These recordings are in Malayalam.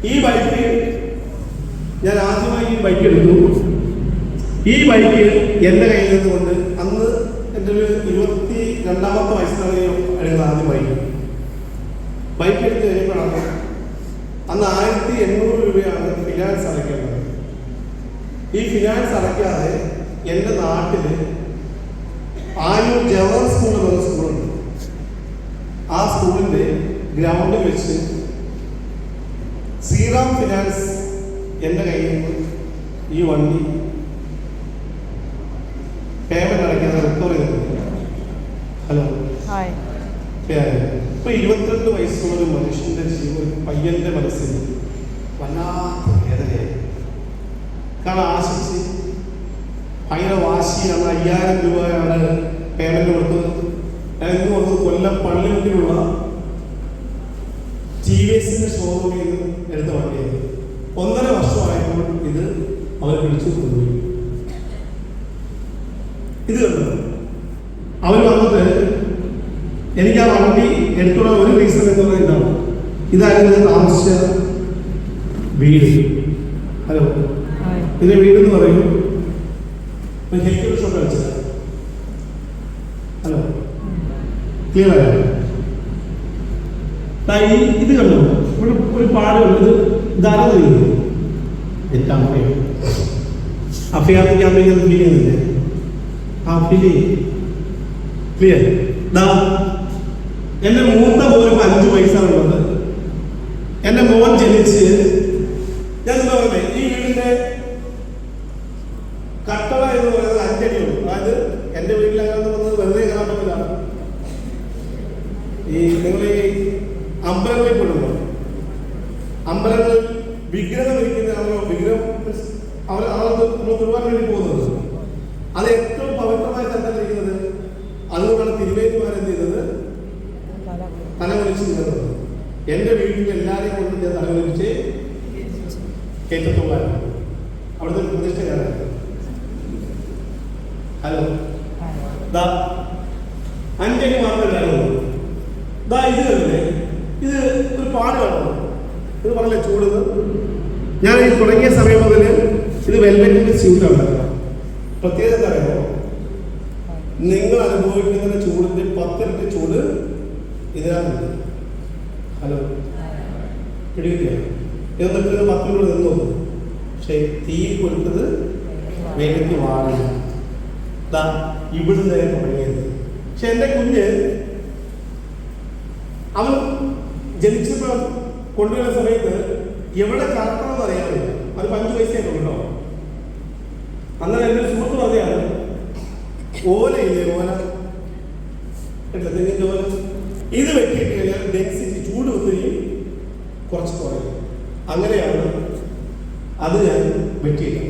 ഈ ബൈക്ക് ഞാൻ ആദ്യമായി ഈ ബൈക്ക് എടുത്തു. ഈ ബൈക്ക് എൻ്റെ കയ്യിൽ നിന്നുകൊണ്ട് അന്ന് എൻ്റെ ഒരു 22ാമത്തെ വയസ്സിലാണ് എടുക്കുന്നത് ആദ്യം ബൈക്ക് എടുത്ത് കഴിഞ്ഞപ്പോഴാണ് അന്ന് 1800 രൂപയാണ് ഫിനാൻസ് അടയ്ക്കേണ്ടത്. ഈ ഫിനാൻസ് അടയ്ക്കാതെ എൻ്റെ നാട്ടിൽ ആയൂർ ജവഹർ സ്കൂൾ എന്ന സ്കൂളുണ്ട്. ആ സ്കൂളിൻ്റെ ഗ്രൗണ്ടിൽ വെച്ച് ശ്രീറാം ഫിനാൻസ് എൻ്റെ കയ്യിൽ നിന്ന് ഈ വണ്ടി പേയ്മെന്റ് അടയ്ക്കാതെ റിക്കവർ ചെയ്തിട്ടുണ്ട്. ഹലോ, ഇപ്പൊ 22 വയസ്സുള്ള ഒരു മനുഷ്യന്റെ ജീവൻ, പയ്യന്റെ മനസ്സിൽ വല്ലാത്ത വേദനയായി. കാരണം ആശിച്ച് ഭയങ്കര വാശിയാണ്. 5000 രൂപയാണ് പേയ്മെന്റ് കൊടുത്തത്. ഞാൻ ഇന്ന് വന്നത് കൊല്ലം പള്ളിമുക്കിലുള്ള TVSന്റെ ഷോറൂമിൽ നിന്ന് എടുത്ത വണ്ടിയാണ്. 1.5 വർഷമായപ്പോൾ ഇത് അവർ പിടിച്ചു കൊണ്ടുപോയി. ഇത് കണ്ടു അവർ വന്നിട്ട് എനിക്ക് ആ വണ്ടി എടുത്തുള്ള ഒരു റീസൺ എന്നുള്ളത് ഇതാണ്. ഇതായിരുന്നു താമസിച്ച വീട്. ഹലോ, ഇതിന്റെ വീടെന്ന് പറയും ഹെൽത്ത് ഷോപ്പ് കളിച്ചത്. ഹലോ, ക്ലിയർ ആയോ? ഇത് കണ്ടു ഇവിടെ ഒരു പാടുള്ളത്. ഇതാരത് ചെയ്യുന്നത്? എൻ്റെ അമ്മയോ അഫിയാത്തിക്ക് അമ്മയ്ക്ക് ഫീൽ ചെയ്യുന്നില്ലേ? ആ ഫീൽ ചെയ്യും. ക്ലിയർ? എന്റെ മൂത്ത പോലും 5 വയസ്സാണ് ഉള്ളത്. എന്റെ മോൻ ജനിച്ച് ഞാൻ എന്താ പറയുന്നത്, ഈ വീടിന്റെ കട്ടള എന്ന് പറയുന്നത് 5 അടിയുള്ളൂ. അതായത് എന്റെ വീട്ടിൽ അങ്ങനെ വന്നത് വെറുതെ കാണാൻ പറ്റില്ല. ഈ നിങ്ങൾ ഈ അമ്പലങ്ങളിൽ പെടുമ്പോൾ അമ്പലങ്ങളിൽ വിഗ്രഹം ഇരിക്കുന്നതാണല്ലോ. വിഗ്രഹം നമ്മൾ തൊഴുവാൻ വേണ്ടി പോകുന്നത്. അത് ഏറ്റവും പവിത്രമായ സ്ഥലത്തിരിക്കുന്നത്. അതുകൊണ്ടാണ് തിരുവേദിമാരെന്ത് ചെയ്തത്? തലകുലിച്ച് നിന്നത്. എന്റെ വീട്ടിൽ എല്ലാവരെയും കൊണ്ട് ഞാൻ തലകുലിച്ച് കേട്ടത്തോളാണ്. അവിടുത്തെ ഒരു പ്രതിഷ്ഠയാണ്. ഹലോ, 5 അടി മാത്രമേ ഉണ്ടായിരുന്നുള്ളൂ. ഇത് കണ്ടില്ലേ? ഇത് ഒരു പാട് കാണുന്നു. ഇത് പറഞ്ഞില്ലേ ചൂടുന്നത്? ഞാൻ ഈ തുടങ്ങിയ സമയം മുതൽ ഇത് വെൽവെറ്റിന്റെ സ്യൂട്ടാണ്. പ്രത്യേകത എന്താ പറയുമോ? നിങ്ങൾ അനുഭവിക്കുന്ന ചൂടിന്റെ 10 ഇരട്ടി ചൂട് ഇതിനകത്തുണ്ട്. ഹലോ, പിടിക്കില്ല. എന്നിട്ട് 10 മിനിറ്റ് നിന്നു. പക്ഷെ തീ കൊടുത്തത് വേഗത്തിൽ വാടില്ല. ഇവിടുന്ന് തുടങ്ങിയത്. പക്ഷെ എൻ്റെ കുഞ്ഞ് അവൻ ജനിച്ചപ്പോൾ കൊണ്ടുവരുന്ന സമയത്ത് എവിടെ കറക്കണമെന്ന് അറിയാമില്ല. അത് 5 വയസ്സായിട്ടുണ്ടോ? അന്നേരം എൻ്റെ സുഹൃത്ത് പറഞ്ഞാണ്, ഓലയില്ലേ, ഓല തെങ്ങിൻ്റെ ഓല, ഇത് വെട്ടിയിട്ട് കഴിഞ്ഞാൽ ഡെൻസിറ്റി, ചൂട് ഒത്തിരി കുറച്ച് കുറയും. അങ്ങനെയാണ് അത് ഞാൻ വെട്ടിയില്ല.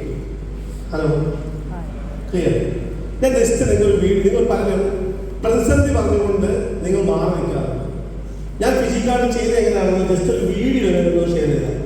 Hello, clear? ഞാൻ ജസ്റ്റ് നിങ്ങൾ പലരും പ്രതിസന്ധി പറഞ്ഞുകൊണ്ട് നിങ്ങൾ മാറി നിൽക്കാറ്. ഞാൻ ഫിസിക്കാർഡ് ചെയ്ത് എങ്ങനെയാണെന്ന് ജസ്റ്റ് ഒരു വീഡിയോ ഷെയർ ചെയ്താൽ